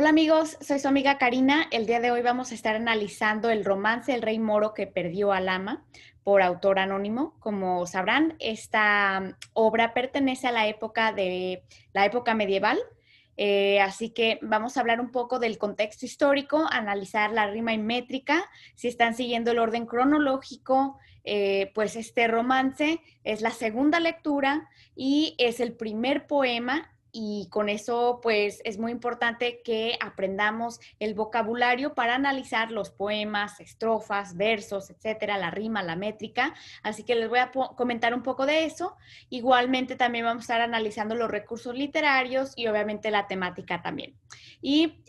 Hola amigos, soy su amiga Karina. El día de hoy vamos a estar analizando el romance El Rey Moro que perdió al ama por autor anónimo. Como sabrán, esta obra pertenece a la época medieval. Así que vamos a hablar un poco del contexto histórico, analizar la rima y métrica, si están siguiendo el orden cronológico. Pues este romance es la segunda lectura y es el primer poema, y con eso pues es muy importante que aprendamos el vocabulario para analizar los poemas, estrofas, versos, etcétera, la rima, la métrica. Así que les voy a comentar un poco de eso. Igualmente también vamos a estar analizando los recursos literarios y obviamente la temática también. Y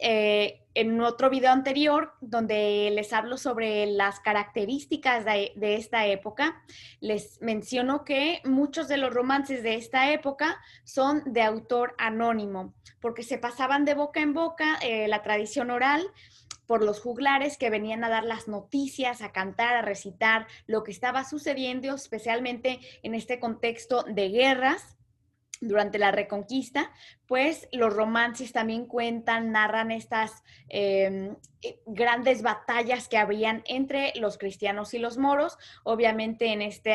en otro video anterior, donde les hablo sobre las características de esta época, les menciono que muchos de los romances de esta época son de autor anónimo, porque se pasaban de boca en boca, la tradición oral, por los juglares que venían a dar las noticias, a cantar, a recitar lo que estaba sucediendo, especialmente en este contexto de guerras durante la Reconquista. Pues los romances también cuentan, narran estas grandes batallas que habrían entre los cristianos y los moros. Obviamente en este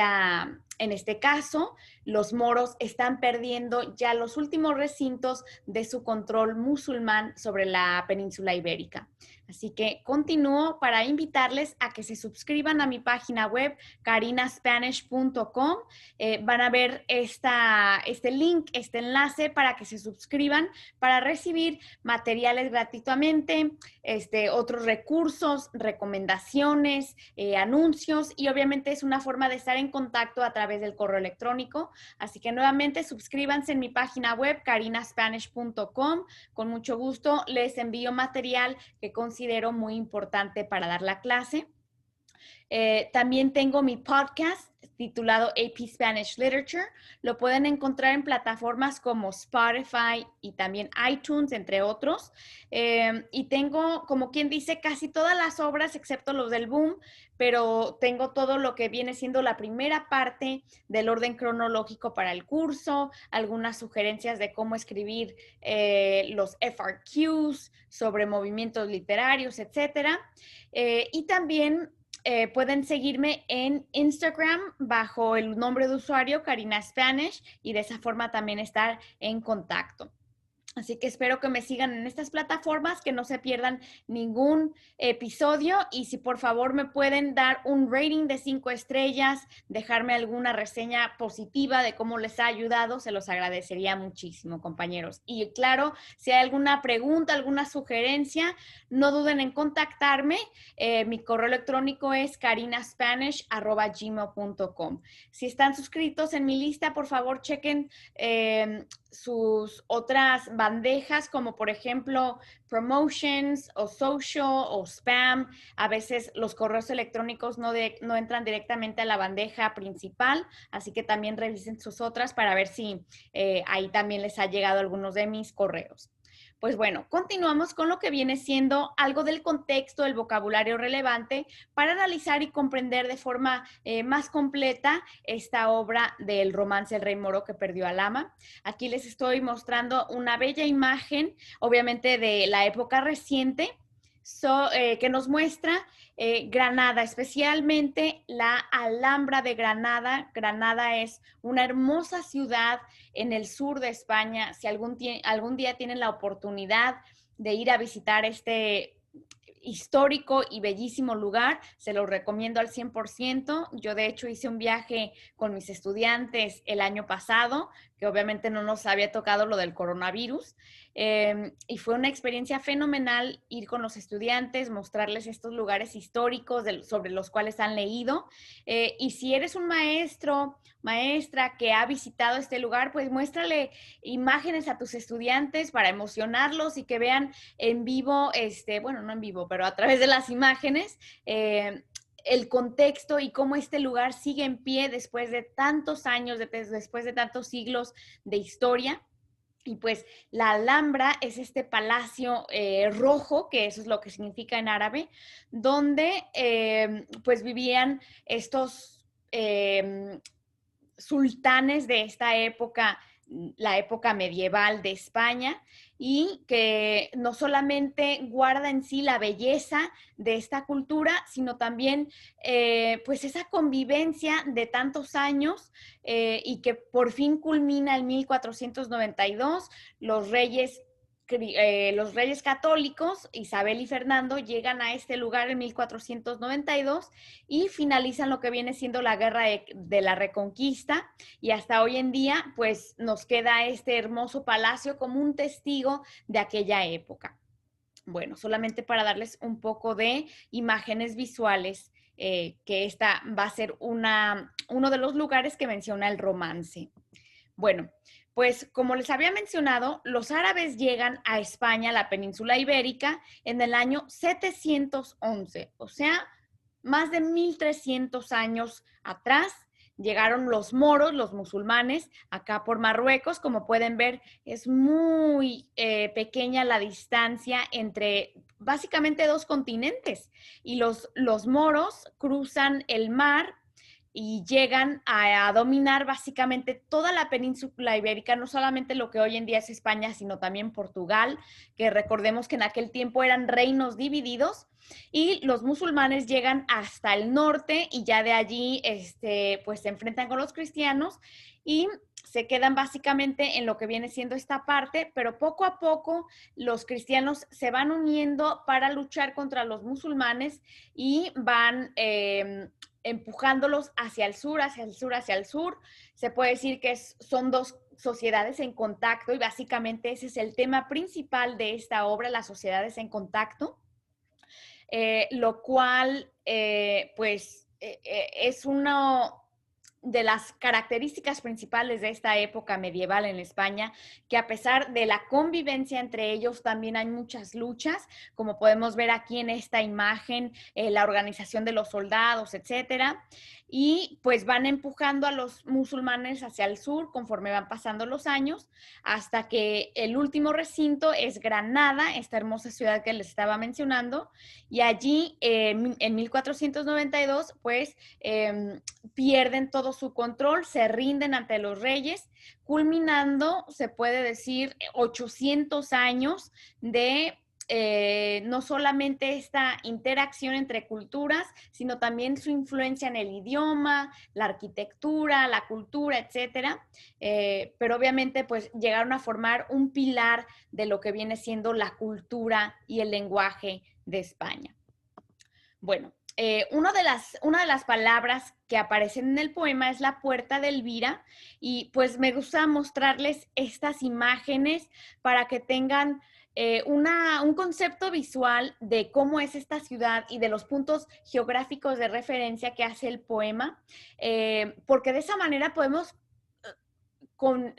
caso, los moros están perdiendo ya los últimos recintos de su control musulmán sobre la península ibérica. Así que continúo para invitarles a que se suscriban a mi página web carinaspanish.com. Van a ver este link, este enlace para que se suscriban para recibir materiales gratuitamente, otros recursos, recomendaciones, anuncios, y obviamente es una forma de estar en contacto a través del correo electrónico. Así que nuevamente suscríbanse en mi página web carinaspanish.com. Con mucho gusto les envío material que considero muy importante para dar la clase. También tengo mi podcast titulado AP Spanish Literature. Lo pueden encontrar en plataformas como Spotify y también iTunes, entre otros. Y tengo, como quien dice, casi todas las obras excepto los del boom, pero tengo todo lo que viene siendo la primera parte del orden cronológico para el curso, algunas sugerencias de cómo escribir los FRQs sobre movimientos literarios, etcétera. Y también pueden seguirme en Instagram bajo el nombre de usuario Karina Spanish, y de esa forma también estar en contacto. Así que espero que me sigan en estas plataformas, que no se pierdan ningún episodio, y si por favor me pueden dar un rating de 5 estrellas, dejarme alguna reseña positiva de cómo les ha ayudado, se los agradecería muchísimo, compañeros. Y claro, si hay alguna pregunta, alguna sugerencia, no duden en contactarme. Mi correo electrónico es carinaspanish@gmail.com. Si están suscritos en mi lista, por favor chequen sus otras bandejas, como por ejemplo promotions o social o spam. A veces los correos electrónicos no entran directamente a la bandeja principal, así que también revisen sus otras para ver si ahí también les ha llegado algunos de mis correos. Pues bueno, continuamos con lo que viene siendo algo del contexto, del vocabulario relevante para analizar y comprender de forma más completa esta obra del romance El Rey Moro que perdió al ama. Aquí les estoy mostrando una bella imagen, obviamente de la época reciente, que nos muestra Granada, especialmente la Alhambra de Granada. Granada es una hermosa ciudad en el sur de España. Si algún día tienen la oportunidad de ir a visitar este histórico y bellísimo lugar, se lo recomiendo al 100%. Yo de hecho hice un viaje con mis estudiantes el año pasado, que obviamente no nos había tocado lo del coronavirus, y fue una experiencia fenomenal ir con los estudiantes, mostrarles estos lugares históricos sobre los cuales han leído. Y si eres un maestro, maestra que ha visitado este lugar, pues muéstrale imágenes a tus estudiantes para emocionarlos y que vean en vivo, bueno, no en vivo, pero a través de las imágenes, el contexto y cómo este lugar sigue en pie después de tantos años, después de tantos siglos de historia. Y pues la Alhambra es este palacio rojo, que eso es lo que significa en árabe, donde pues vivían estos sultanes de esta época la época medieval de España y que no solamente guarda en sí la belleza de esta cultura, sino también pues esa convivencia de tantos años y que por fin culmina en 1492, los reyes católicos, Isabel y Fernando, llegan a este lugar en 1492 y finalizan lo que viene siendo la guerra de la Reconquista, y hasta hoy en día pues nos queda este hermoso palacio como un testigo de aquella época. Bueno, solamente para darles un poco de imágenes visuales, que esta va a ser uno de los lugares que menciona el romance. Bueno, pues como les había mencionado, los árabes llegan a España, a la península ibérica, en el año 711, o sea, más de 1300 años atrás. Llegaron los moros, los musulmanes, acá por Marruecos. Como pueden ver, es muy pequeña la distancia entre básicamente dos continentes. Y los moros cruzan el mar y llegan a dominar básicamente toda la península ibérica, no solamente lo que hoy en día es España, sino también Portugal, que recordemos que en aquel tiempo eran reinos divididos, y los musulmanes llegan hasta el norte y ya de allí pues se enfrentan con los cristianos y se quedan básicamente en lo que viene siendo esta parte, pero poco a poco los cristianos se van uniendo para luchar contra los musulmanes y van empujándolos hacia el sur, hacia el sur, hacia el sur. Se puede decir que son dos sociedades en contacto y básicamente ese es el tema principal de esta obra, las sociedades en contacto, lo cual pues es uno de las características principales de esta época medieval en España, que a pesar de la convivencia entre ellos, también hay muchas luchas, como podemos ver aquí en esta imagen, la organización de los soldados, etcétera, y pues van empujando a los musulmanes hacia el sur conforme van pasando los años, hasta que el último recinto es Granada, esta hermosa ciudad que les estaba mencionando, y allí en 1492, pues pierden todo su control, se rinden ante los reyes, culminando, se puede decir, 800 años de no solamente esta interacción entre culturas, sino también su influencia en el idioma, la arquitectura, la cultura, etcétera. Pero obviamente pues llegaron a formar un pilar de lo que viene siendo la cultura y el lenguaje de España. Bueno, una de las palabras que aparecen en el poema es la puerta de Elvira, y pues me gusta mostrarles estas imágenes para que tengan un concepto visual de cómo es esta ciudad y de los puntos geográficos de referencia que hace el poema, porque de esa manera podemos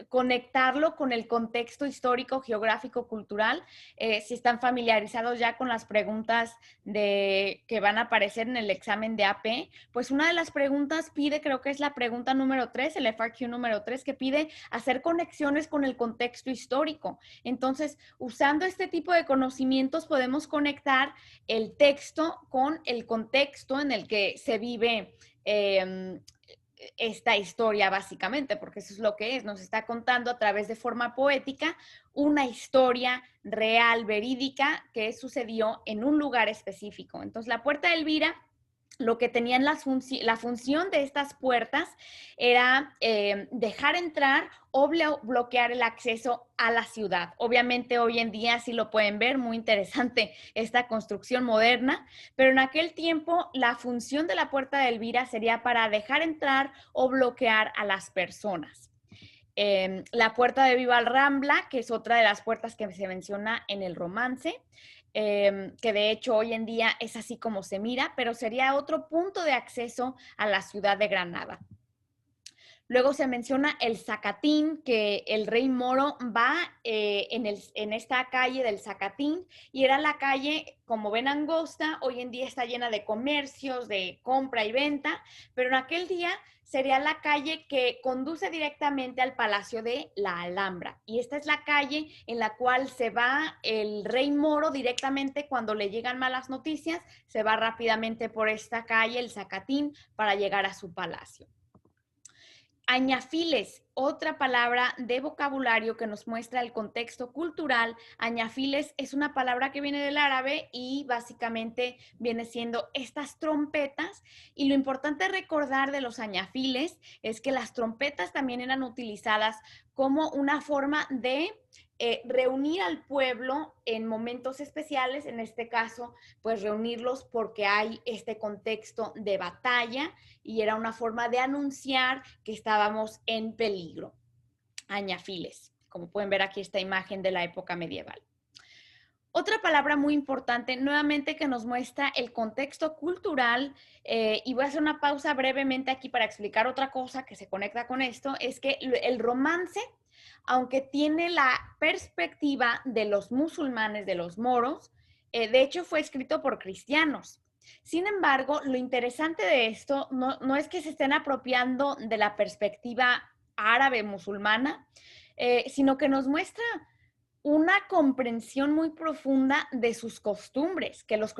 conectarlo con el contexto histórico, geográfico, cultural. Si están familiarizados ya con las preguntas que van a aparecer en el examen de AP, pues una de las preguntas pide, creo que es la pregunta número 3, el FAQ número 3, que pide hacer conexiones con el contexto histórico. Entonces, usando este tipo de conocimientos podemos conectar el texto con el contexto en el que se vive esta historia básicamente, porque eso es lo que es, nos está contando a través de forma poética una historia real, verídica, que sucedió en un lugar específico. Entonces, la puerta de Elvira, lo que tenían la función de estas puertas era dejar entrar o bloquear el acceso a la ciudad. Obviamente hoy en día sí lo pueden ver, muy interesante esta construcción moderna, pero en aquel tiempo la función de la puerta de Elvira sería para dejar entrar o bloquear a las personas. La puerta de Vivarrambla, que es otra de las puertas que se menciona en el romance, que de hecho hoy en día es así como se mira, pero sería otro punto de acceso a la ciudad de Granada. Luego se menciona el Zacatín, que el rey moro va en esta calle del Zacatín, y era la calle, como ven, angosta. Hoy en día está llena de comercios, de compra y venta, pero en aquel día sería la calle que conduce directamente al Palacio de la Alhambra. Y esta es la calle en la cual se va el rey moro directamente cuando le llegan malas noticias, se va rápidamente por esta calle, el Zacatín, para llegar a su palacio. Añafiles otra palabra de vocabulario que nos muestra el contexto cultural. Añafiles es una palabra que viene del árabe y básicamente viene siendo estas trompetas. Y lo importante recordar de los añafiles es que las trompetas también eran utilizadas como una forma de reunir al pueblo en momentos especiales, en este caso, pues reunirlos porque hay este contexto de batalla y era una forma de anunciar que estábamos en peligro. Añafiles, como pueden ver aquí esta imagen de la época medieval. Otra palabra muy importante, nuevamente que nos muestra el contexto cultural, y voy a hacer una pausa brevemente aquí para explicar otra cosa que se conecta con esto, es que el romance, aunque tiene la perspectiva de los musulmanes, de los moros, de hecho fue escrito por cristianos. Sin embargo, lo interesante de esto no es que se estén apropiando de la perspectiva árabe musulmana, sino que nos muestra una comprensión muy profunda de sus costumbres, que los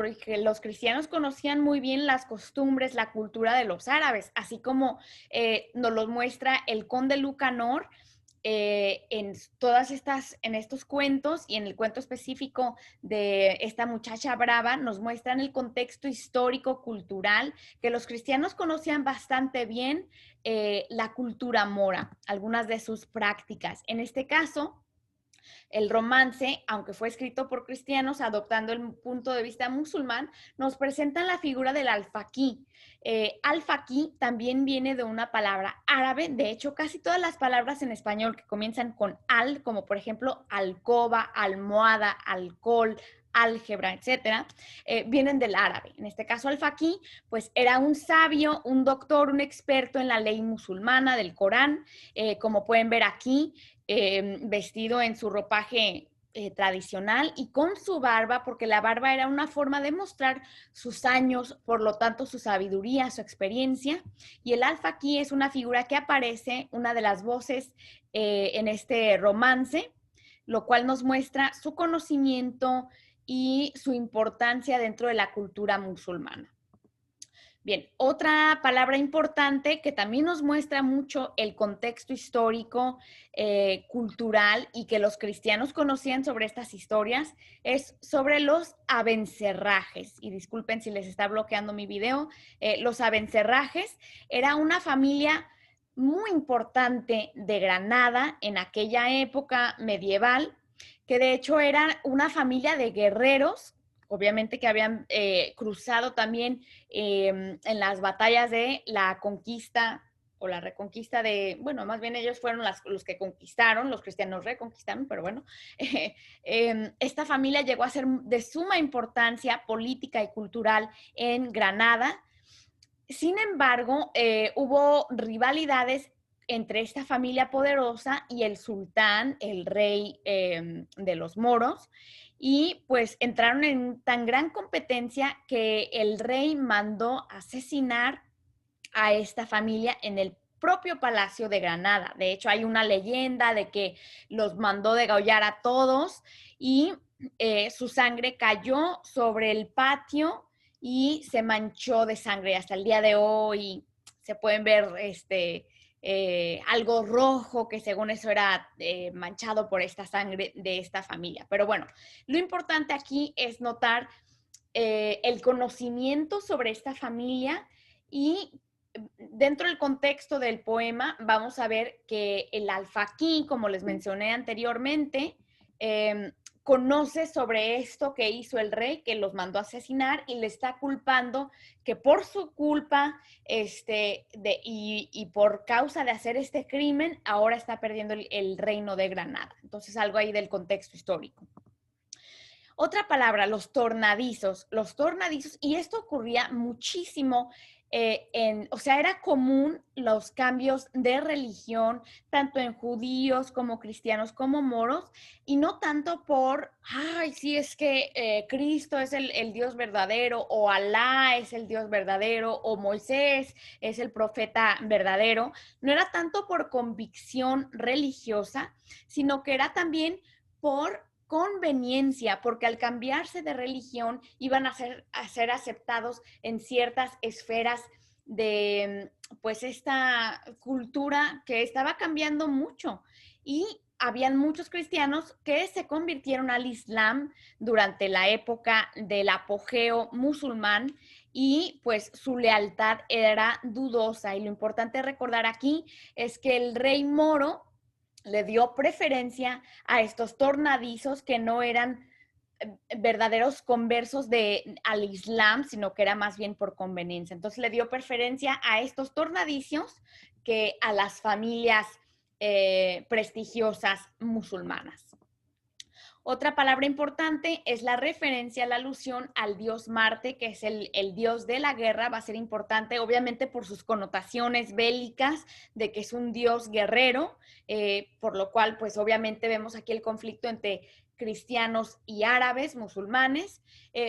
cristianos conocían muy bien las costumbres, la cultura de los árabes, así como nos lo muestra el conde Lucanor en estos cuentos y en el cuento específico de esta muchacha brava, nos muestran el contexto histórico, cultural, que los cristianos conocían bastante bien la cultura mora, algunas de sus prácticas. En este caso, el romance, aunque fue escrito por cristianos, adoptando el punto de vista musulmán, nos presenta la figura del alfaquí. Alfaquí también viene de una palabra árabe. De hecho, casi todas las palabras en español que comienzan con al, como por ejemplo alcoba, almohada, alcohol, álgebra, etcétera, vienen del árabe. En este caso, alfaquí, pues era un sabio, un doctor, un experto en la ley musulmana del Corán, como pueden ver aquí, vestido en su ropaje tradicional y con su barba, porque la barba era una forma de mostrar sus años, por lo tanto su sabiduría, su experiencia. Y el alfaquí es una figura que aparece, una de las voces en este romance, lo cual nos muestra su conocimiento y su importancia dentro de la cultura musulmana. Bien, otra palabra importante que también nos muestra mucho el contexto histórico, cultural y que los cristianos conocían sobre estas historias es sobre los abencerrajes. Y disculpen si les está bloqueando mi video. Los abencerrajes era una familia muy importante de Granada en aquella época medieval, que de hecho era una familia de guerreros, obviamente que habían cruzado también en las batallas de la conquista o la reconquista de, bueno, más bien ellos fueron los que conquistaron, los cristianos reconquistaron, pero bueno, esta familia llegó a ser de suma importancia política y cultural en Granada. Sin embargo, hubo rivalidades entre esta familia poderosa y el sultán, el rey de los moros, y pues entraron en tan gran competencia que el rey mandó asesinar a esta familia en el propio Palacio de Granada. De hecho, hay una leyenda de que los mandó degollar a todos y su sangre cayó sobre el patio y se manchó de sangre. Hasta el día de hoy se pueden ver algo rojo que según eso era manchado por esta sangre de esta familia. Pero bueno, lo importante aquí es notar el conocimiento sobre esta familia y dentro del contexto del poema vamos a ver que el alfaquí, como les mencioné anteriormente, conoce sobre esto que hizo el rey, que los mandó a asesinar y le está culpando que por su culpa y por causa de hacer este crimen, ahora está perdiendo el reino de Granada. Entonces, algo ahí del contexto histórico. Otra palabra, los tornadizos. Los tornadizos, y esto ocurría muchísimo o sea, era común los cambios de religión, tanto en judíos como cristianos como moros, y no tanto por, ay, sí, es que Cristo es el Dios verdadero, o Alá es el Dios verdadero, o Moisés es el profeta verdadero. No era tanto por convicción religiosa, sino que era también por conveniencia, porque al cambiarse de religión iban a ser aceptados en ciertas esferas pues esta cultura que estaba cambiando mucho y habían muchos cristianos que se convirtieron al Islam durante la época del apogeo musulmán y pues su lealtad era dudosa. Y lo importante recordar aquí es que el rey moro le dio preferencia a estos tornadizos que no eran verdaderos conversos al Islam, sino que era más bien por conveniencia. Entonces le dio preferencia a estos tornadicios que a las familias prestigiosas musulmanas. Otra palabra importante es la referencia, la alusión al dios Marte, que es el dios de la guerra. Va a ser importante, obviamente, por sus connotaciones bélicas, de que es un dios guerrero, por lo cual, pues obviamente vemos aquí el conflicto entre cristianos y árabes, musulmanes,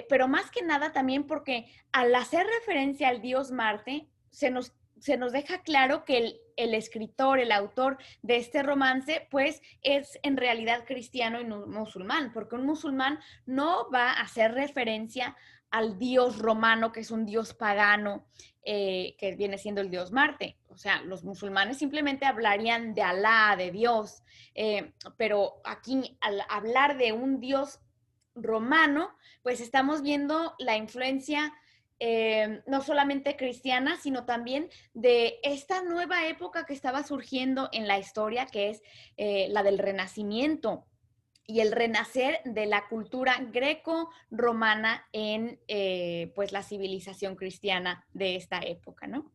pero más que nada también porque al hacer referencia al dios Marte, se nos deja claro que el escritor, el autor de este romance, pues es en realidad cristiano y no musulmán, porque un musulmán no va a hacer referencia al dios romano, que es un dios pagano, que viene siendo el dios Marte. O sea, los musulmanes simplemente hablarían de Alá, de Dios, pero aquí al hablar de un dios romano, pues estamos viendo la influencia no solamente cristiana, sino también de esta nueva época que estaba surgiendo en la historia, que es la del Renacimiento y el renacer de la cultura greco-romana en pues la civilización cristiana de esta época, ¿no?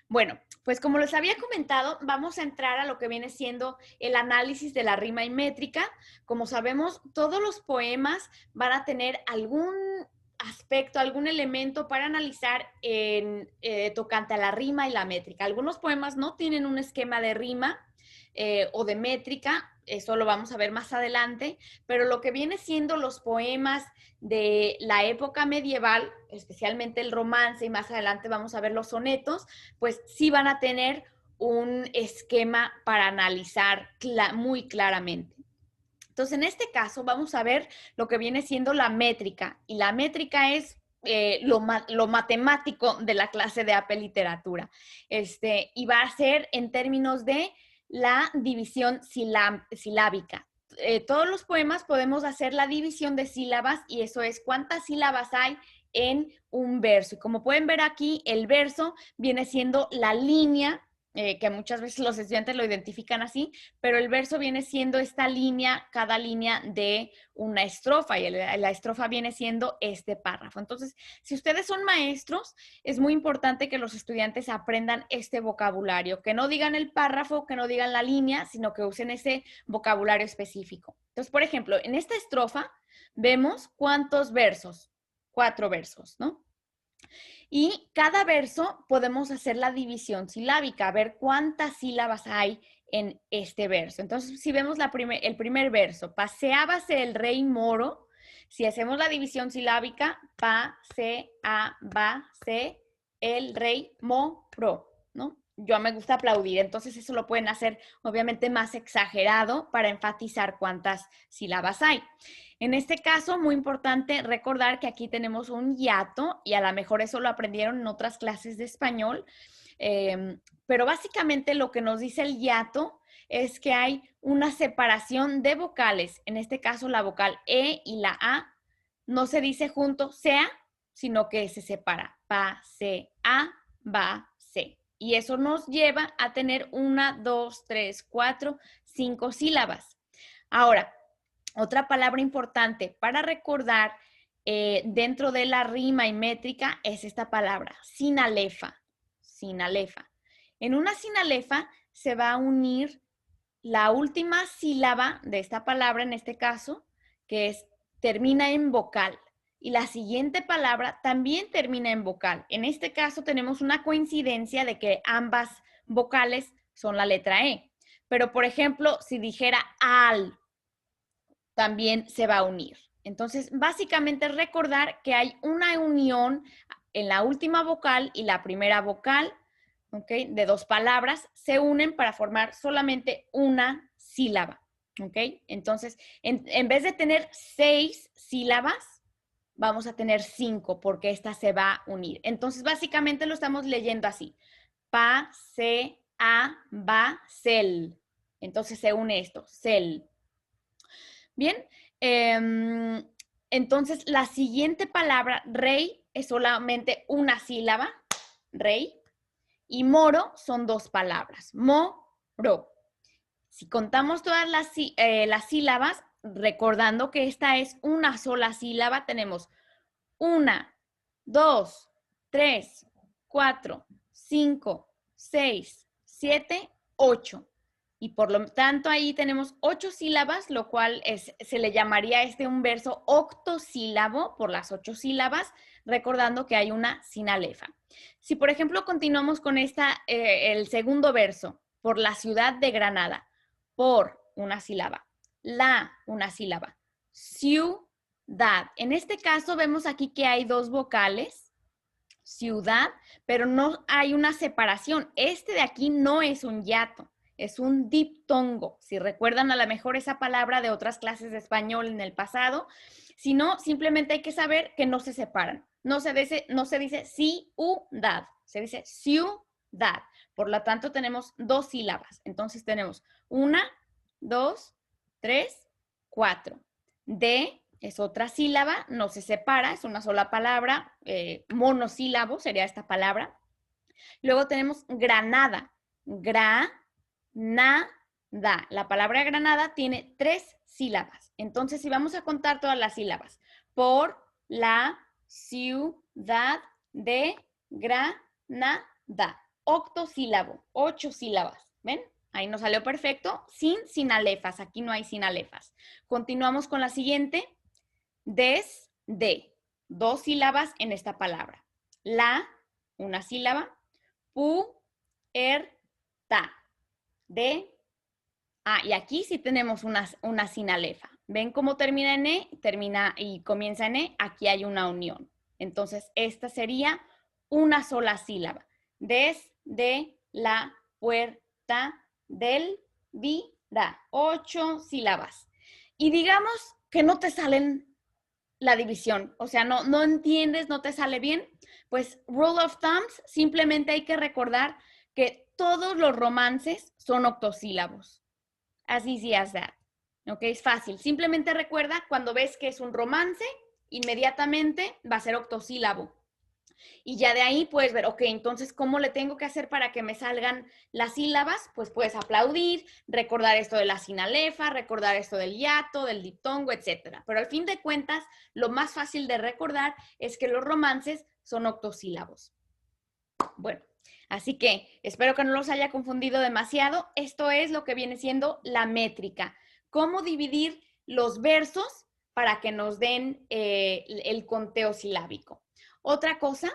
Bueno, pues como les había comentado, vamos a entrar a lo que viene siendo el análisis de la rima y métrica. Como sabemos, todos los poemas van a tener algún aspecto, algún elemento para analizar tocante a la rima y la métrica. Algunos poemas no tienen un esquema de rima o de métrica, eso lo vamos a ver más adelante, pero lo que viene siendo los poemas de la época medieval, especialmente el romance y más adelante vamos a ver los sonetos, pues sí van a tener un esquema para analizar muy claramente. Entonces, en este caso vamos a ver lo que viene siendo la métrica, y la métrica es lo matemático de la clase de AP Literatura. Y va a ser en términos de la división silábica. Todos los poemas podemos hacer la división de sílabas y eso es cuántas sílabas hay en un verso. Y como pueden ver aquí, el verso viene siendo la línea, que muchas veces los estudiantes lo identifican así, pero el verso viene siendo esta línea, cada línea de una estrofa, y la estrofa viene siendo este párrafo. Entonces, si ustedes son maestros, es muy importante que los estudiantes aprendan este vocabulario, que no digan el párrafo, que no digan la línea, sino que usen ese vocabulario específico. Entonces, por ejemplo, en esta estrofa vemos cuántos versos, 4 versos, ¿no? Y cada verso podemos hacer la división silábica, a ver cuántas sílabas hay en este verso. Entonces, si vemos el primer verso, paseábase el rey moro, si hacemos la división silábica, paseábase el rey moro, ¿no? Yo me gusta aplaudir, entonces eso lo pueden hacer obviamente más exagerado para enfatizar cuántas sílabas hay. En este caso, muy importante recordar que aquí tenemos un hiato y a lo mejor eso lo aprendieron en otras clases de español, pero básicamente lo que nos dice el hiato es que hay una separación de vocales. En este caso, la vocal E y la A no se dice junto, sea, sino que se separa. Pa, se, a, ba, se. Y eso nos lleva a tener 1, 2, 3, 4, 5 sílabas. Ahora, otra palabra importante para recordar dentro de la rima y métrica es esta palabra, sinalefa. Sinalefa. En una sinalefa se va a unir la última sílaba de esta palabra, en este caso, que termina en vocal. Y la siguiente palabra también termina en vocal. En este caso tenemos una coincidencia de que ambas vocales son la letra E. Pero, por ejemplo, si dijera al, también se va a unir. Entonces, básicamente recordar que hay una unión en la última vocal y la primera vocal, ¿okay? De 2 palabras, se unen para formar solamente una sílaba. ¿Okay? Entonces, en vez de tener 6 sílabas, vamos a tener 5 porque esta se va a unir. Entonces, básicamente lo estamos leyendo así. Pa, se, a, ba, cel. Entonces se une esto, cel. Bien, entonces la siguiente palabra, rey, es solamente una sílaba, rey, y moro son 2 palabras, moro. Si contamos todas las sílabas, recordando que esta es una sola sílaba, tenemos 1, 2, 3, 4, 5, 6, 7, 8. Y por lo tanto ahí tenemos 8 sílabas, lo cual se le llamaría un verso octosílabo por las 8 sílabas, recordando que hay una sinalefa. Si por ejemplo continuamos con el segundo verso, por la ciudad de Granada, por una sílaba, la una sílaba, ciudad. En este caso vemos aquí que hay 2 vocales, ciudad, pero no hay una separación. Este de aquí no es un hiato, es un diptongo. Si recuerdan a lo mejor esa palabra de otras clases de español en el pasado, si no, simplemente hay que saber que no se separan. No se dice ciudad, se dice ciudad. Por lo tanto, tenemos 2 sílabas. Entonces tenemos 1, 2, 3, 4. De es otra sílaba, no se separa, es una sola palabra, monosílabo sería esta palabra. Luego tenemos Granada, granada. La palabra Granada tiene 3 sílabas. Entonces, si vamos a contar todas las sílabas, por la ciudad de Granada, octosílabo, 8 sílabas, ¿ven? Ahí nos salió perfecto, sin sinalefas, aquí no hay sinalefas. Continuamos con la siguiente, desde, 2 sílabas en esta palabra. La, una sílaba, puerta, de, y aquí sí tenemos una sinalefa. ¿Ven cómo termina en E? Termina y comienza en E, aquí hay una unión. Entonces, esta sería una sola sílaba. Desde la puerta del vida. 8 sílabas. Y digamos que no te salen la división, o sea, no entiendes, no te sale bien, pues rule of thumbs, simplemente hay que recordar que todos los romances son octosílabos. As easy as that. ¿Ok? Es fácil. Simplemente recuerda cuando ves que es un romance, inmediatamente va a ser octosílabo. Y ya de ahí puedes ver, ok, entonces, ¿cómo le tengo que hacer para que me salgan las sílabas? Pues puedes aplaudir, recordar esto de la sinalefa, recordar esto del hiato, del diptongo, etc. Pero al fin de cuentas, lo más fácil de recordar es que los romances son octosílabos. Bueno, así que espero que no los haya confundido demasiado. Esto es lo que viene siendo la métrica. Cómo dividir los versos para que nos den el conteo silábico. Otra cosa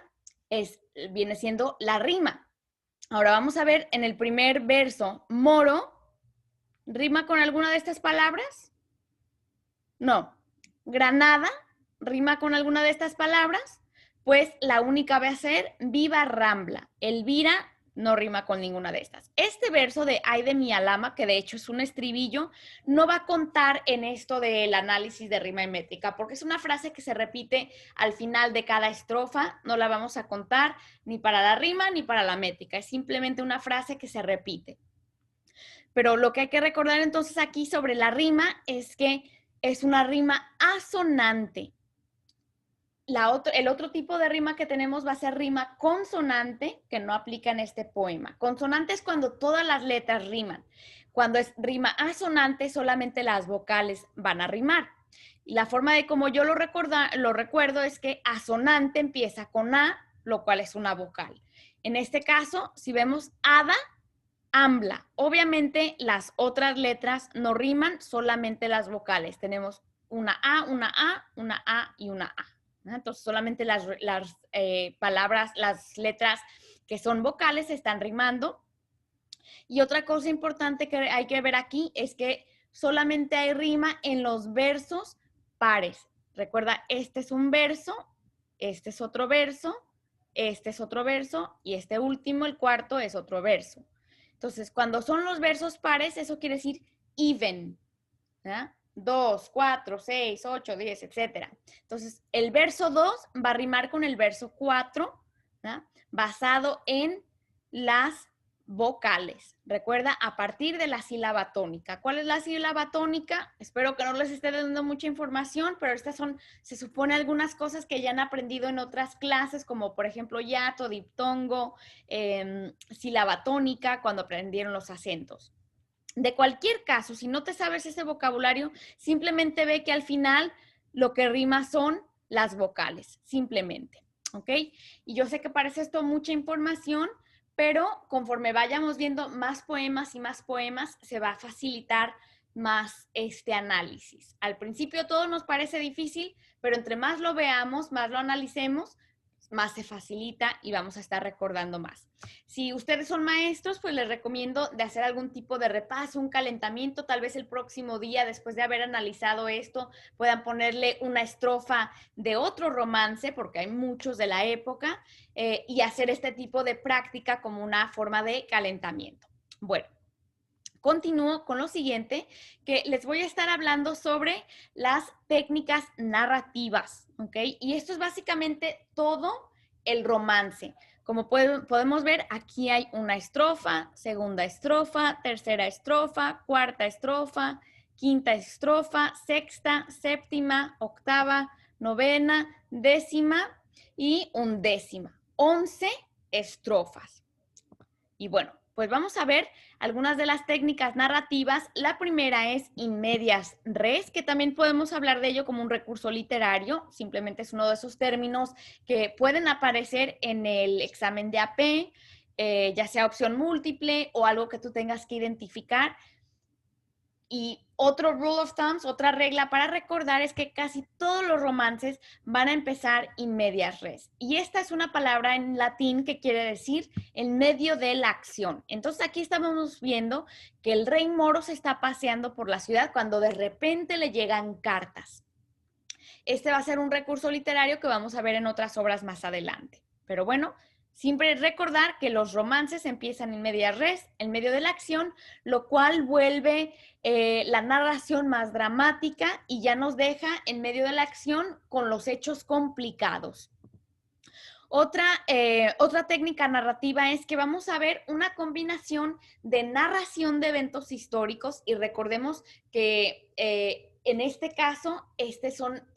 viene siendo la rima. Ahora vamos a ver en el primer verso, moro, ¿rima con alguna de estas palabras? No. Granada, ¿rima con alguna de estas palabras? Pues la única va a ser viva Rambla. Elvira no rima con ninguna de estas. Este verso de ay de mi alama, que de hecho es un estribillo, no va a contar en esto del análisis de rima y métrica, porque es una frase que se repite al final de cada estrofa, no la vamos a contar ni para la rima ni para la métrica, es simplemente una frase que se repite. Pero lo que hay que recordar entonces aquí sobre la rima es que es una rima asonante. El otro tipo de rima que tenemos va a ser rima consonante, que no aplica en este poema. Consonante es cuando todas las letras riman. Cuando es rima asonante, solamente las vocales van a rimar. Y la forma de como yo lo recuerdo es que asonante empieza con A, lo cual es una vocal. En este caso, si vemos ADA, AMBLA. Obviamente las otras letras no riman, solamente las vocales. Tenemos una A, una A, una A y una A. Entonces solamente las palabras, las letras que son vocales están rimando. Y otra cosa importante que hay que ver aquí es que solamente hay rima en los versos pares. Recuerda, este es un verso, este es otro verso, este es otro verso y este último, el cuarto, es otro verso. Entonces, cuando son los versos pares, eso quiere decir even. ¿Ya? 2, 4, 6, 8, 10, etcétera. Entonces, el verso 2 va a rimar con el verso 4, ¿no? Basado en las vocales. Recuerda, a partir de la sílaba tónica. ¿Cuál es la sílaba tónica? Espero que no les esté dando mucha información, pero estas son, se supone, algunas cosas que ya han aprendido en otras clases, como por ejemplo hiato, diptongo, sílaba tónica, cuando aprendieron los acentos. De cualquier caso, si no te sabes ese vocabulario, simplemente ve que al final lo que rima son las vocales, simplemente, ¿ok? Y yo sé que parece esto mucha información, pero conforme vayamos viendo más poemas y más poemas, se va a facilitar más este análisis. Al principio todo nos parece difícil, pero entre más lo veamos, más lo analicemos, más se facilita y vamos a estar recordando más. Si ustedes son maestros, pues les recomiendo de hacer algún tipo de repaso, un calentamiento, tal vez el próximo día, después de haber analizado esto, puedan ponerle una estrofa de otro romance, porque hay muchos de la época, y hacer este tipo de práctica como una forma de calentamiento. Bueno, continúo con lo siguiente, que les voy a estar hablando sobre las técnicas narrativas, ¿ok? Y esto es básicamente todo el romance. Como podemos ver, aquí hay una estrofa, segunda estrofa, tercera estrofa, cuarta estrofa, quinta estrofa, sexta, séptima, octava, novena, décima y undécima. 11 estrofas. Y bueno, pues vamos a ver algunas de las técnicas narrativas. La primera es in medias res, que también podemos hablar de ello como un recurso literario. Simplemente es uno de esos términos que pueden aparecer en el examen de AP, ya sea opción múltiple o algo que tú tengas que identificar. Y otro rule of thumbs, otra regla para recordar es que casi todos los romances van a empezar in medias res. Y esta es una palabra en latín que quiere decir en medio de la acción. Entonces aquí estamos viendo que el rey Moro se está paseando por la ciudad cuando de repente le llegan cartas. Este va a ser un recurso literario que vamos a ver en otras obras más adelante. Pero bueno, siempre recordar que los romances empiezan en media res, en medio de la acción, lo cual vuelve la narración más dramática y ya nos deja en medio de la acción con los hechos complicados. Otra técnica narrativa es que vamos a ver una combinación de narración de eventos históricos y recordemos que en este caso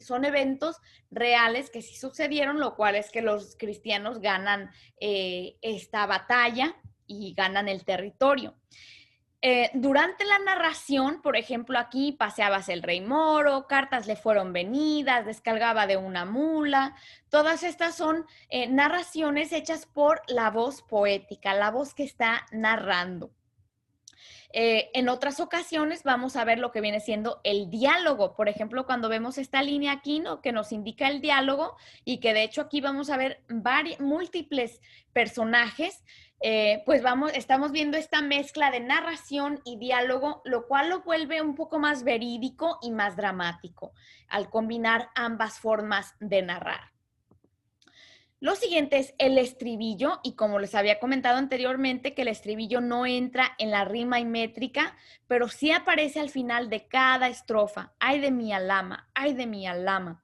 son eventos reales que sí sucedieron, lo cual es que los cristianos ganan esta batalla y ganan el territorio. Durante la narración, por ejemplo, aquí paseabas el rey Moro, cartas le fueron venidas, descargaba de una mula. Todas estas son narraciones hechas por la voz poética, la voz que está narrando. En otras ocasiones vamos a ver lo que viene siendo el diálogo. Por ejemplo, cuando vemos esta línea aquí, ¿no?, que nos indica el diálogo y que de hecho aquí vamos a ver múltiples personajes, pues estamos viendo esta mezcla de narración y diálogo, lo cual lo vuelve un poco más verídico y más dramático al combinar ambas formas de narrar. Lo siguiente es el estribillo, y como les había comentado anteriormente, que el estribillo no entra en la rima y métrica, pero sí aparece al final de cada estrofa. Ay de mi alama, ay de mi alama.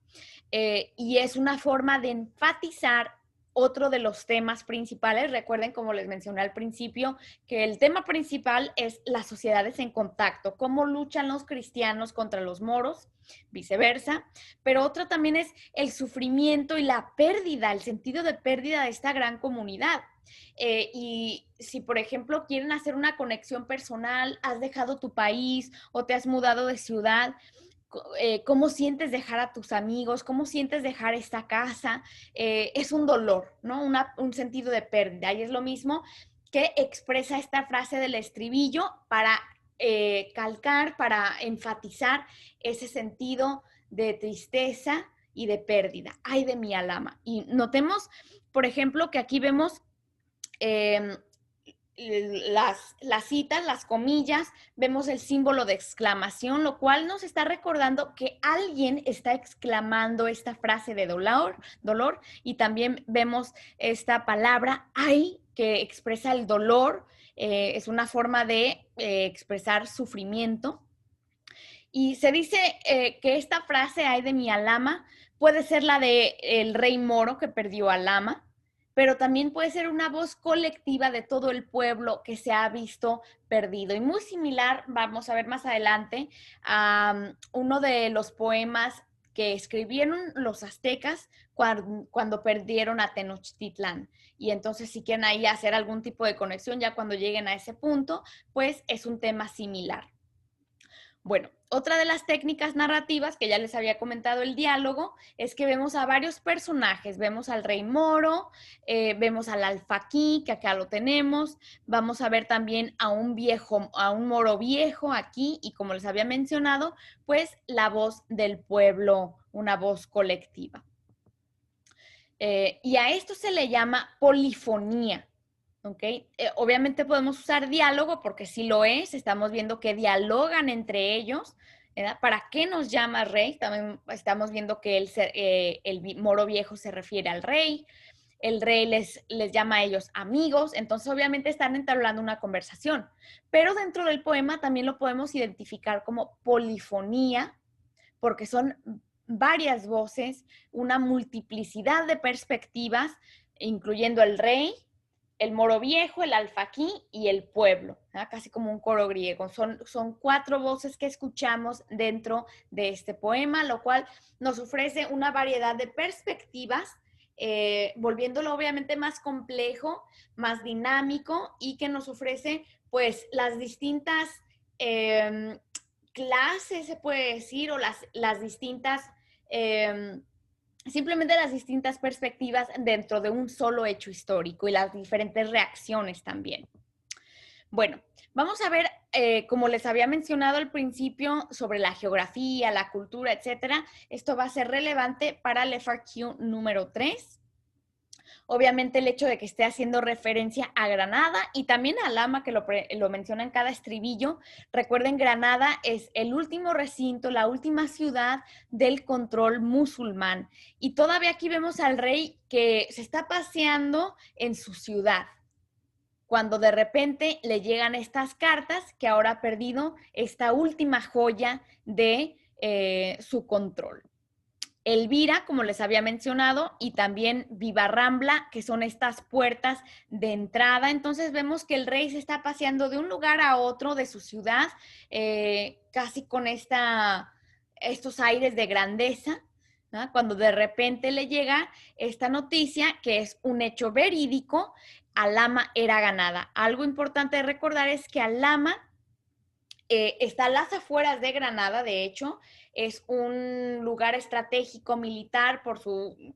Y es una forma de enfatizar otro de los temas principales. Recuerden, como les mencioné al principio, que el tema principal es las sociedades en contacto, cómo luchan los cristianos contra los moros, viceversa, pero otro también es el sufrimiento y la pérdida, el sentido de pérdida de esta gran comunidad. Y si, por ejemplo, quieren hacer una conexión personal, has dejado tu país o te has mudado de ciudad, cómo sientes dejar a tus amigos, cómo sientes dejar esta casa, es un dolor, ¿no? Un sentido de pérdida. Y es lo mismo que expresa esta frase del estribillo para calcar, para enfatizar ese sentido de tristeza y de pérdida. Ay de mi alma. Y notemos, por ejemplo, que aquí vemos las citas, las comillas, vemos el símbolo de exclamación, lo cual nos está recordando que alguien está exclamando esta frase de dolor, y también vemos esta palabra ay, que expresa el dolor, es una forma de expresar sufrimiento. Y se dice que esta frase, ay de mi Alhama, puede ser la de el rey moro que perdió a Alhama, pero también puede ser una voz colectiva de todo el pueblo que se ha visto perdido. Y muy similar, vamos a ver más adelante, a uno de los poemas que escribieron los aztecas cuando perdieron a Tenochtitlán. Y entonces si quieren ahí hacer algún tipo de conexión ya cuando lleguen a ese punto, pues es un tema similar. Bueno, otra de las técnicas narrativas que ya les había comentado el diálogo es que vemos a varios personajes. Vemos al rey moro, vemos al alfaquí, que acá lo tenemos. Vamos a ver también a un viejo, a un moro viejo aquí y como les había mencionado, pues la voz del pueblo, una voz colectiva. Y a esto se le llama polifonía. ¿Okay? Obviamente podemos usar diálogo porque sí lo es, estamos viendo que dialogan entre ellos, ¿verdad? ¿Para qué nos llama rey? También estamos viendo que el moro viejo se refiere al rey, el rey les llama a ellos amigos, entonces obviamente están entablando una conversación, pero dentro del poema también lo podemos identificar como polifonía porque son varias voces, una multiplicidad de perspectivas, incluyendo el rey, el moro viejo, el alfaquí y el pueblo, ¿no? Casi como un coro griego. Son 4 voces que escuchamos dentro de este poema, lo cual nos ofrece una variedad de perspectivas, volviéndolo obviamente más complejo, más dinámico y que nos ofrece pues las distintas clases, se puede decir, o las distintas simplemente las distintas perspectivas dentro de un solo hecho histórico y las diferentes reacciones también. Bueno, vamos a ver, como les había mencionado al principio, sobre la geografía, la cultura, etcétera. Esto va a ser relevante para el FAQ número 3. Obviamente el hecho de que esté haciendo referencia a Granada y también a Alhama, que lo menciona en cada estribillo. Recuerden, Granada es el último recinto, la última ciudad del control musulmán. Y todavía aquí vemos al rey que se está paseando en su ciudad, cuando de repente le llegan estas cartas que ahora ha perdido esta última joya de su control. Elvira, como les había mencionado, y también Viva Rambla, que son estas puertas de entrada. Entonces vemos que el rey se está paseando de un lugar a otro de su ciudad, casi con estos aires de grandeza, ¿no? Cuando de repente le llega esta noticia, que es un hecho verídico: Alhama era ganada. Algo importante de recordar es que Alhama está a las afueras de Granada, de hecho, es un lugar estratégico militar por su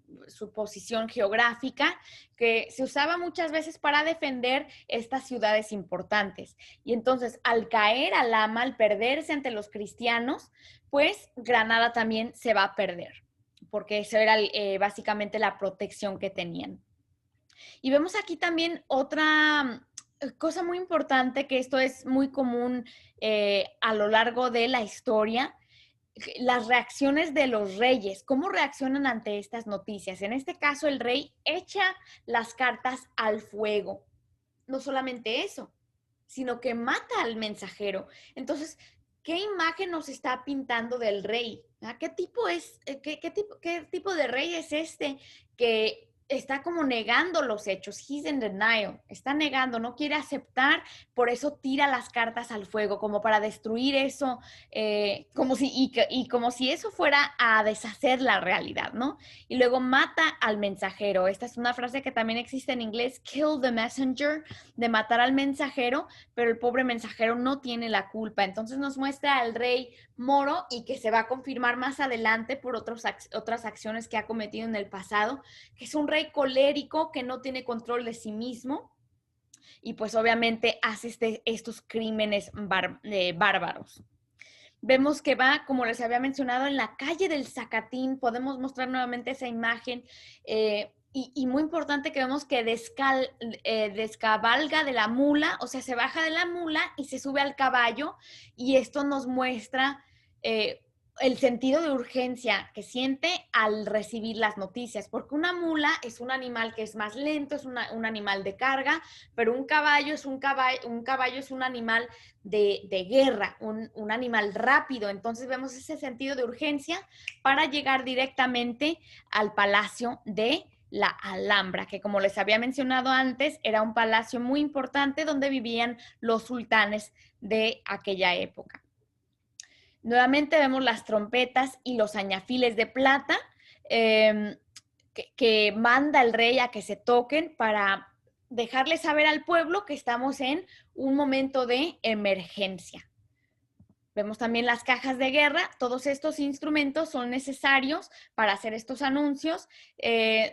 posición geográfica, que se usaba muchas veces para defender estas ciudades importantes. Y entonces, al caer Alhama, al perderse ante los cristianos, pues Granada también se va a perder, porque eso era básicamente la protección que tenían. Y vemos aquí también otra cosa muy importante, que esto es muy común a lo largo de la historia: las reacciones de los reyes, cómo reaccionan ante estas noticias. En este caso, el rey echa las cartas al fuego. No solamente eso, sino que mata al mensajero. Entonces, ¿qué imagen nos está pintando del rey? ¿Qué tipo de rey es este que está como negando los hechos? He's in denial, está negando, no quiere aceptar, por eso tira las cartas al fuego, como para destruir eso, como si eso fuera a deshacer la realidad, ¿no? Y luego mata al mensajero. Esta es una frase que también existe en inglés: kill the messenger, de matar al mensajero, pero el pobre mensajero no tiene la culpa. Entonces nos muestra al rey moro, y que se va a confirmar más adelante por otras acciones que ha cometido en el pasado, que es un rey colérico que no tiene control de sí mismo y pues obviamente hace estos crímenes bárbaros. Vemos que va, como les había mencionado, en la calle del Zacatín. Podemos mostrar nuevamente esa imagen. Y muy importante que vemos que descabalga de la mula, o sea, se baja de la mula y se sube al caballo. Y esto nos muestra el sentido de urgencia que siente al recibir las noticias, porque una mula es un animal que es más lento, es un animal de carga, pero un caballo es un caballo es un animal de guerra, un animal rápido. Entonces vemos ese sentido de urgencia para llegar directamente al palacio de la Alhambra, que como les había mencionado antes, era un palacio muy importante donde vivían los sultanes de aquella época. Nuevamente vemos las trompetas y los añafiles de plata que manda el rey a que se toquen para dejarle saber al pueblo que estamos en un momento de emergencia. Vemos también las cajas de guerra. Todos estos instrumentos son necesarios para hacer estos anuncios.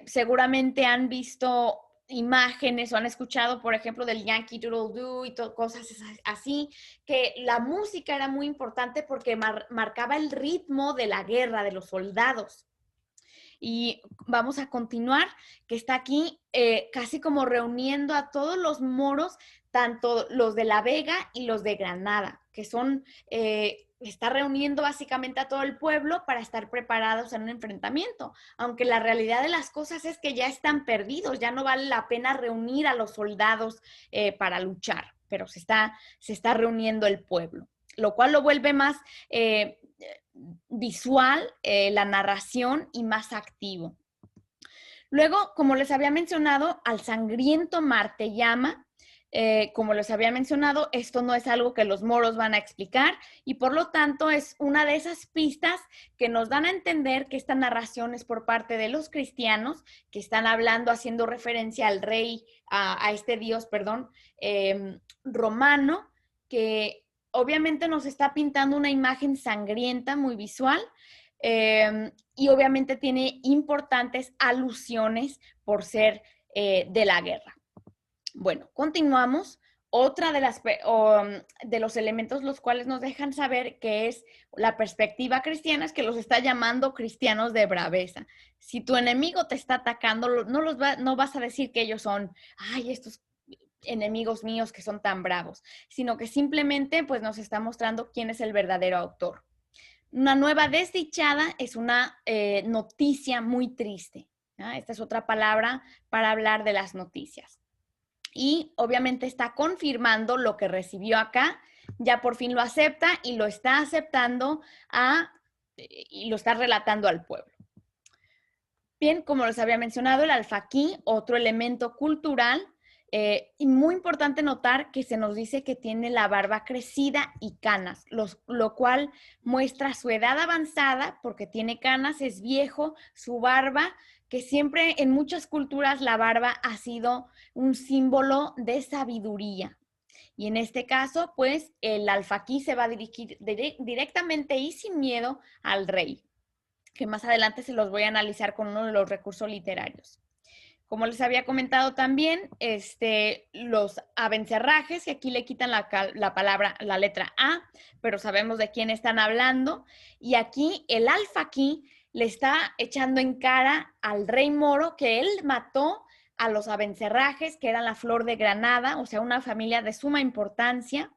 Seguramente han visto imágenes o han escuchado, por ejemplo, del Yankee Doodle Doo y cosas así, que la música era muy importante porque marcaba el ritmo de la guerra, de los soldados. Y vamos a continuar, que está aquí casi como reuniendo a todos los moros, tanto los de La Vega y los de Granada, que son, está reuniendo básicamente a todo el pueblo para estar preparados en un enfrentamiento, aunque la realidad de las cosas es que ya están perdidos, ya no vale la pena reunir a los soldados para luchar, pero se está reuniendo el pueblo, lo cual lo vuelve más visual, la narración y más activo. Luego, como les había mencionado, al sangriento Marte llama. Como les había mencionado, esto no es algo que los moros van a explicar y por lo tanto es una de esas pistas que nos dan a entender que esta narración es por parte de los cristianos que están hablando, haciendo referencia al rey, a este dios, perdón, romano, que obviamente nos está pintando una imagen sangrienta, muy visual, y obviamente tiene importantes alusiones por ser de la guerra. Bueno, continuamos. Otra de los elementos los cuales nos dejan saber que es la perspectiva cristiana es que los está llamando cristianos de braveza. Si tu enemigo te está atacando, no vas a decir que ellos son, ay, estos enemigos míos que son tan bravos, sino que simplemente pues nos está mostrando quién es el verdadero autor. Una nueva desdichada es una noticia muy triste. ¿Ya? Esta es otra palabra para hablar de las noticias. Y obviamente está confirmando lo que recibió acá, ya por fin lo acepta y lo está aceptando y lo está relatando al pueblo. Bien, como les había mencionado, el alfaquí, otro elemento cultural, y muy importante notar que se nos dice que tiene la barba crecida y canas, lo cual muestra su edad avanzada porque tiene canas, es viejo, su barba, que siempre en muchas culturas la barba ha sido un símbolo de sabiduría. Y en este caso, pues el alfaquí se va a dirigir directamente y sin miedo al rey, que más adelante se los voy a analizar con uno de los recursos literarios. Como les había comentado también, los abencerrajes, que aquí le quitan la palabra, la letra A, pero sabemos de quién están hablando. Y aquí el alfaquí le está echando en cara al rey moro que él mató a los abencerrajes, que eran la flor de Granada, o sea, una familia de suma importancia,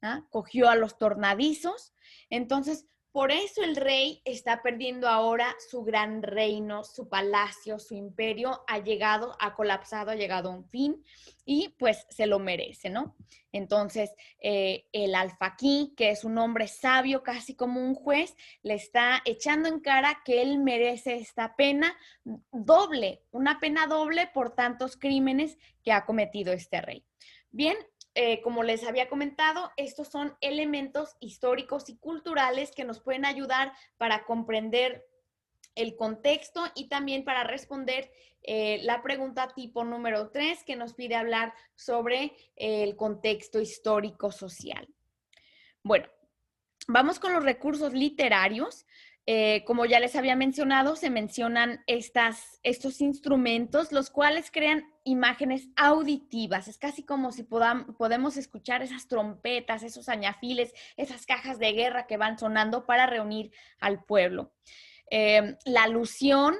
¿ah? Cogió a los tornadizos. Entonces, por eso el rey está perdiendo ahora su gran reino, su palacio, su imperio ha colapsado, ha llegado a un fin y pues se lo merece, ¿no? Entonces, el alfaquí, que es un hombre sabio, casi como un juez, le está echando en cara que él merece esta pena doble, una pena doble por tantos crímenes que ha cometido este rey. Bien, como les había comentado, estos son elementos históricos y culturales que nos pueden ayudar para comprender el contexto y también para responder la pregunta tipo número 3 que nos pide hablar sobre el contexto histórico social. Bueno, vamos con los recursos literarios. Como ya les había mencionado, se mencionan estos instrumentos, los cuales crean imágenes auditivas. Es casi como si podemos escuchar esas trompetas, esos añafiles, esas cajas de guerra que van sonando para reunir al pueblo. La alusión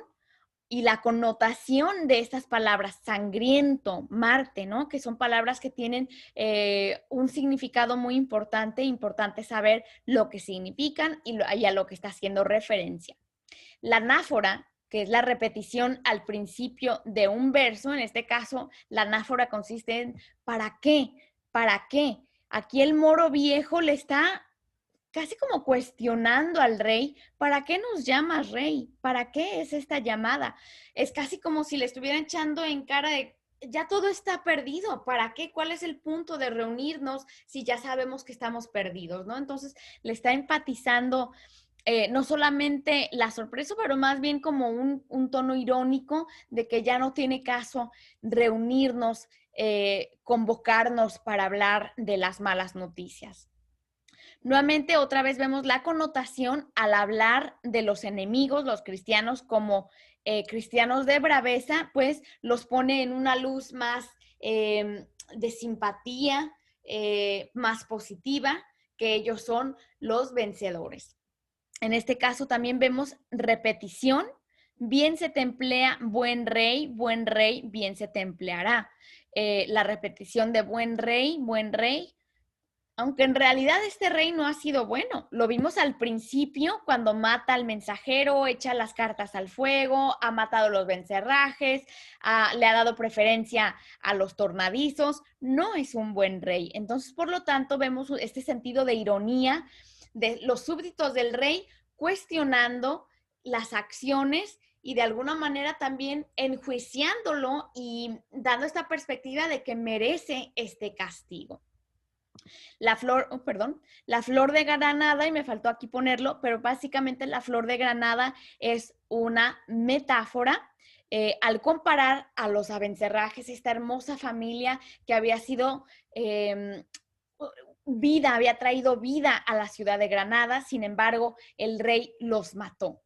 y la connotación de estas palabras, sangriento, Marte, ¿no? Que son palabras que tienen un significado muy importante, importante saber lo que significan y a lo que está haciendo referencia. La anáfora, que es la repetición al principio de un verso, en este caso, la anáfora consiste en ¿para qué? ¿Para qué? Aquí el moro viejo le está casi como cuestionando al rey, ¿para qué nos llamas rey? ¿Para qué es esta llamada? Es casi como si le estuvieran echando en cara de, ya todo está perdido, ¿para qué? ¿Cuál es el punto de reunirnos si ya sabemos que estamos perdidos, ¿no? Entonces le está enfatizando no solamente la sorpresa, pero más bien como un tono irónico de que ya no tiene caso reunirnos, convocarnos para hablar de las malas noticias. Nuevamente, otra vez vemos la connotación al hablar de los enemigos, los cristianos, como cristianos de braveza, pues los pone en una luz más de simpatía, más positiva, que ellos son los vencedores. En este caso también vemos repetición. Bien se te emplea buen rey, bien se te empleará. La repetición de buen rey, aunque en realidad este rey no ha sido bueno. Lo vimos al principio cuando mata al mensajero, echa las cartas al fuego, ha matado los vencerrajes, le ha dado preferencia a los tornadizos. No es un buen rey. Entonces, por lo tanto, vemos este sentido de ironía de los súbditos del rey cuestionando las acciones y de alguna manera también enjuiciándolo y dando esta perspectiva de que merece este castigo. La flor, oh, perdón, la flor de granada, y me faltó aquí ponerlo, pero básicamente la flor de granada es una metáfora al comparar a los abencerrajes, esta hermosa familia que había sido vida, había traído vida a la ciudad de Granada, sin embargo, el rey los mató.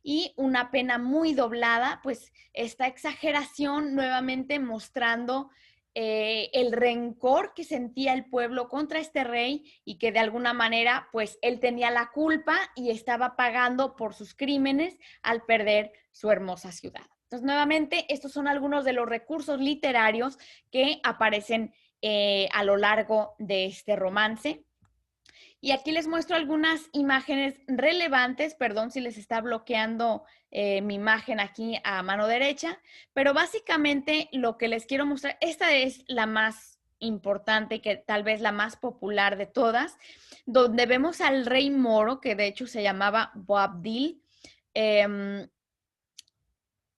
Y una pena muy doblada, pues esta exageración nuevamente mostrando el rencor que sentía el pueblo contra este rey y que de alguna manera pues él tenía la culpa y estaba pagando por sus crímenes al perder su hermosa ciudad. Entonces nuevamente estos son algunos de los recursos literarios que aparecen a lo largo de este romance. Y aquí les muestro algunas imágenes relevantes, perdón si les está bloqueando mi imagen aquí a mano derecha, pero básicamente lo que les quiero mostrar, esta es la más importante, que tal vez la más popular de todas, donde vemos al rey moro, que de hecho se llamaba Boabdil. Bueno,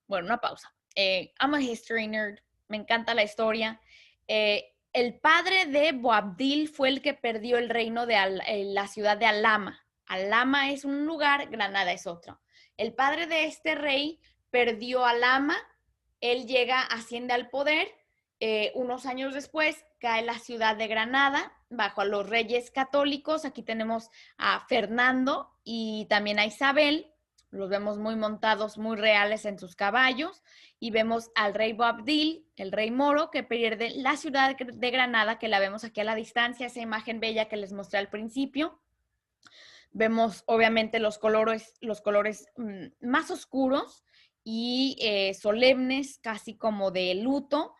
una pausa. I'm a history nerd, me encanta la historia. El padre de Boabdil fue el que perdió el reino de la ciudad de Alama. Alama es un lugar, Granada es otro. El padre de este rey perdió Alama, él llega, asciende al poder, unos años después cae la ciudad de Granada bajo a los reyes católicos. Aquí tenemos a Fernando y también a Isabel. Los vemos muy montados, muy reales en sus caballos. Y vemos al rey Boabdil, el rey moro, que pierde la ciudad de Granada, que la vemos aquí a la distancia, esa imagen bella que les mostré al principio. Vemos obviamente los colores más oscuros y solemnes, casi como de luto,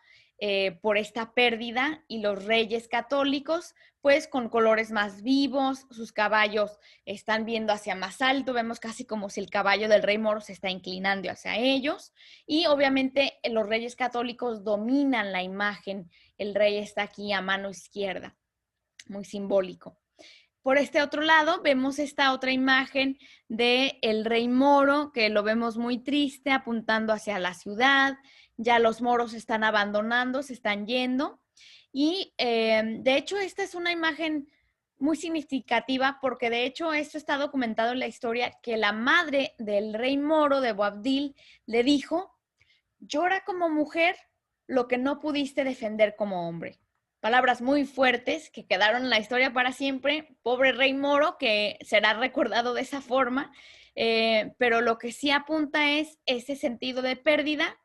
por esta pérdida, y los reyes católicos pues con colores más vivos, sus caballos están viendo hacia más alto, vemos casi como si el caballo del rey moro se está inclinando hacia ellos, y obviamente los reyes católicos dominan la imagen, el rey está aquí a mano izquierda, muy simbólico. Por este otro lado, vemos esta otra imagen de el rey moro, que lo vemos muy triste, apuntando hacia la ciudad. Ya los moros están abandonando, se están yendo. Y de hecho, esta es una imagen muy significativa porque de hecho esto está documentado en la historia, que la madre del rey moro, de Boabdil, le dijo: llora como mujer lo que no pudiste defender como hombre. Palabras muy fuertes que quedaron en la historia para siempre. Pobre rey moro, que será recordado de esa forma, pero lo que sí apunta es ese sentido de pérdida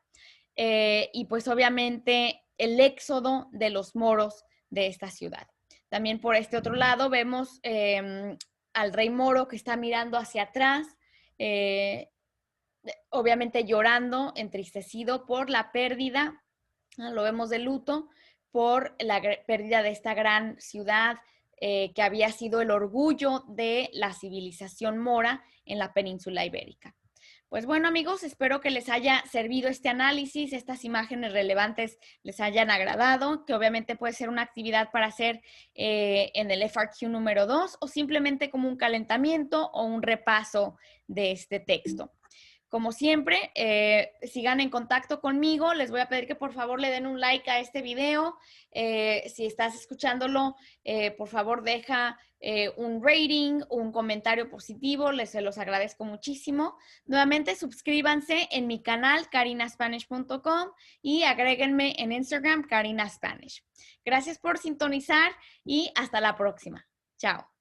y pues obviamente el éxodo de los moros de esta ciudad. También por este otro lado vemos al rey moro que está mirando hacia atrás, obviamente llorando, entristecido por la pérdida, lo vemos de luto, por la pérdida de esta gran ciudad que había sido el orgullo de la civilización mora en la península ibérica. Pues bueno, amigos, espero que les haya servido este análisis, estas imágenes relevantes les hayan agradado, que obviamente puede ser una actividad para hacer en el FRQ número 2 o simplemente como un calentamiento o un repaso de este texto. Como siempre, sigan en contacto conmigo. Les voy a pedir que por favor le den un like a este video. Si estás escuchándolo, por favor deja un rating, un comentario positivo. Se los agradezco muchísimo. Nuevamente, suscríbanse en mi canal carinaspanish.com y agréguenme en Instagram Karina Spanish. Gracias por sintonizar y hasta la próxima. Chao.